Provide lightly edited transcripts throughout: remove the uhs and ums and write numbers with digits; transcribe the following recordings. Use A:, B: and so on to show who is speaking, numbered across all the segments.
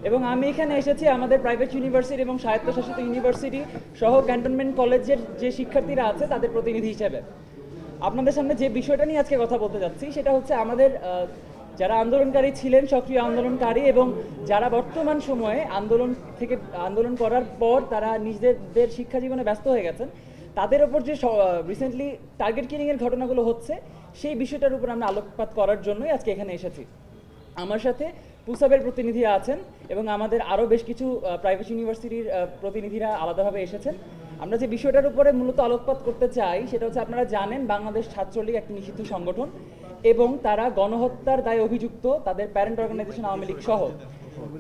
A: এবং আমি এখানে এসেছি আমাদের প্রাইভেট ইউনিভার্সিটি এবং স্বায়ত্তশাসিত ইউনিভার্সিটি সহ ক্যান্টনমেন্ট কলেজের যে শিক্ষার্থীরা আছে তাদের প্রতিনিধি হিসেবে আপনাদের সামনে যে বিষয়টা নিয়ে আজকে কথা বলতে যাচ্ছি সেটা হচ্ছে আমাদের যারা আন্দোলনকারী ছিলেন, সক্রিয় আন্দোলনকারী, এবং যারা বর্তমান সময়ে আন্দোলন করার পর তারা নিজেদের শিক্ষা জীবনে ব্যস্ত হয়ে গেছেন, তাদের ওপর যে রিসেন্টলি টার্গেট কিলিংয়ের ঘটনাগুলো হচ্ছে সেই বিষয়টার উপর আমরা আলোকপাত করার জন্যই আজকে এখানে এসেছি। আমার সাথে পুসাবের প্রতিনিধি আছেন এবং আমাদের আরও বেশ কিছু প্রাইভেট ইউনিভার্সিটির প্রতিনিধিরা আলাদাভাবে এসেছেন। আমরা যে বিষয়টার উপরে মূলত আলোকপাত করতে চাই সেটা হচ্ছে, আপনারা জানেন বাংলাদেশ ছাত্রলীগ একটি নিষিদ্ধ সংগঠন এবং তারা গণহত্যার দায়ে অভিযুক্ত, তাদের প্যারেন্ট অর্গানাইজেশন আওয়ামী লীগ সহ।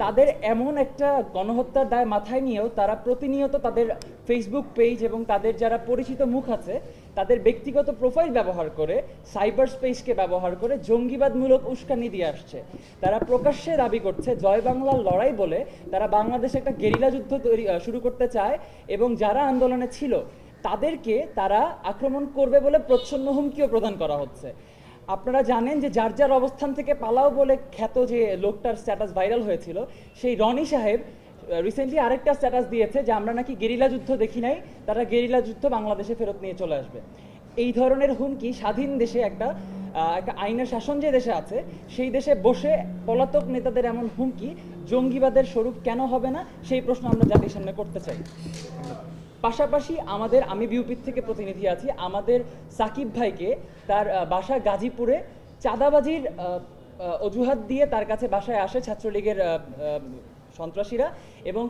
A: তাদের এমন একটা গণহত্যার দায় মাথায় নিয়েও তারা প্রতিনিয়ত তাদের ফেসবুক পেজ এবং তাদের যারা পরিচিত মুখ আছে তাদের ব্যক্তিগত প্রোফাইল ব্যবহার করে, সাইবার স্পেসকে ব্যবহার করে জঙ্গিবাদমূলক উস্কানি দিয়ে আসছে। তারা প্রকাশ্যে দাবি করছে জয় বাংলার লড়াই বলে তারা বাংলাদেশে একটা গেরিলা যুদ্ধ শুরু করতে চায় এবং যারা আন্দোলনে ছিল তাদেরকে তারা আক্রমণ করবে বলে প্রচ্ছন্ন হুমকিও প্রদান করা হচ্ছে। আপনারা জানেন যে যার যার অবস্থান থেকে পালাও বলে খ্যাত যে লোকটার স্ট্যাটাস ভাইরাল হয়েছিল, সেই রনি সাহেব রিসেন্টলি আরেকটা স্ট্যাটাস দিয়েছে যে আমরা নাকি গেরিলা যুদ্ধ দেখি নাই, তারা গেরিলা যুদ্ধ বাংলাদেশে ফেরত নিয়ে চলে আসবে। এই ধরনের হুমকি স্বাধীন দেশে একটা আইনের শাসন যে দেশে আছে সেই দেশে বসে পলাতক নেতাদের এমন হুমকি জঙ্গিবাদের স্বরূপ কেন হবে না, সেই প্রশ্ন আমরা জাতির সামনে করতে চাই। পাশাপাশি আমি বিউপির থেকে প্রতিনিধি আছি, আমাদের সাকিব ভাইকে তার বাসা গাজীপুরে চাঁদাবাজির অজুহাত দিয়ে তার কাছে বাসায় আসে ছাত্রলীগের সন্ত্রাসীরা, এবং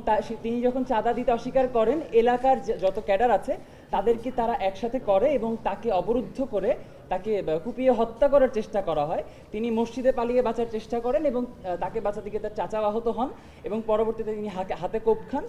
A: তিনি যখন চাঁদা দিতে অস্বীকার করেন এলাকার যত ক্যাডার আছে তাদেরকে তারা একসাথে করে এবং তাকে অবরুদ্ধ করে তাকে কুপিয়ে হত্যা করার চেষ্টা করা হয়। তিনি মসজিদে পালিয়ে বাঁচার চেষ্টা করেন এবং তাকে বাঁচাতে গিয়ে তার চাচা আহত হন এবং পরবর্তীতে তিনি হাতে কোপ খান।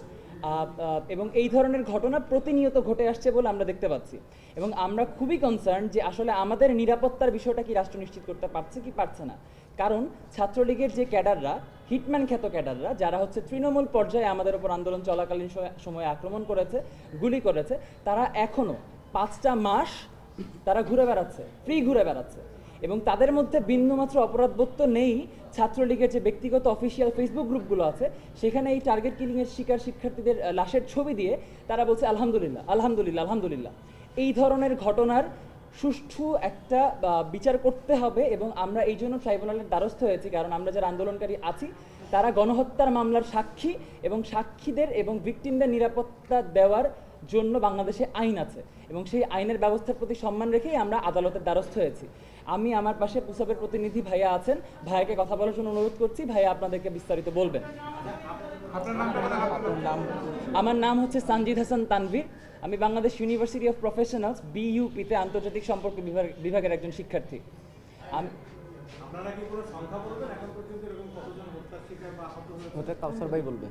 A: এবং এই ধরনের ঘটনা প্রতিনিয়ত ঘটে আসছে বলে আমরা দেখতে পাচ্ছি এবং আমরা খুবই কনসার্ন যে আসলে আমাদের নিরাপত্তার বিষয়টা কি রাষ্ট্র নিশ্চিত করতে পারছে কি পারছে না। কারণ ছাত্রলীগের যে ক্যাডাররা, হিটম্যান খ্যাত ক্যাডাররা, যারা হচ্ছে তৃণমূল পর্যায়ে আমাদের উপর আন্দোলন চলাকালীন সময়ে আক্রমণ করেছে, গুলি করেছে, তারা এখনও 5টা মাস তারা ঘুরে বেড়াচ্ছে, ফ্রি ঘুরে বেড়াচ্ছে এবং তাদের মধ্যে বিন্দুমাত্র অপরাধবোধ তো নেই। ছাত্রলীগের যে ব্যক্তিগত অফিসিয়াল ফেসবুক গ্রুপগুলো আছে সেখানে এই টার্গেট কিলিংয়ের শিকার শিক্ষার্থীদের লাশের ছবি দিয়ে তারা বলছে আলহামদুলিল্লাহ আলহামদুলিল্লাহ আলহামদুলিল্লাহ। এই ধরনের ঘটনার সুষ্ঠু একটা বিচার করতে হবে এবং আমরা এই জন্য ট্রাইব্যুনালের দ্বারস্থ হয়েছি, কারণ আমরা যারা আন্দোলনকারী আছি তারা গণহত্যার মামলার সাক্ষী এবং সাক্ষীদের এবং ভিকটিমদের নিরাপত্তা দেওয়ার জন্য বাংলাদেশে আইন আছে এবং সেই আইনের ব্যবস্থার প্রতি সম্মান রেখেই আমরা আদালতের দ্বারস্থ হয়েছি। আমি আমার পাশে পুসাবের প্রতিনিধি ভাইয়া আছেন, ভাইয়াকে কথা বলার জন্য অনুরোধ করছি, ভাইয়া আপনাদেরকে বিস্তারিত বলবেন। আমার নাম হচ্ছে সানজিদ হাসান তানভীর, আমি বাংলাদেশ ইউনিভার্সিটি অফ প্রফেশনালস বিইউপিতে আন্তর্জাতিক সম্পর্ক বিভাগের একজন শিক্ষার্থী।
B: আপনারা কি কোনো সংখ্যা বলবেন এখন পর্যন্ত এরকম কতজন হত্যার শিকার বা আহত হয়েছে?
A: ওটা কাউসার ভাই বলবে।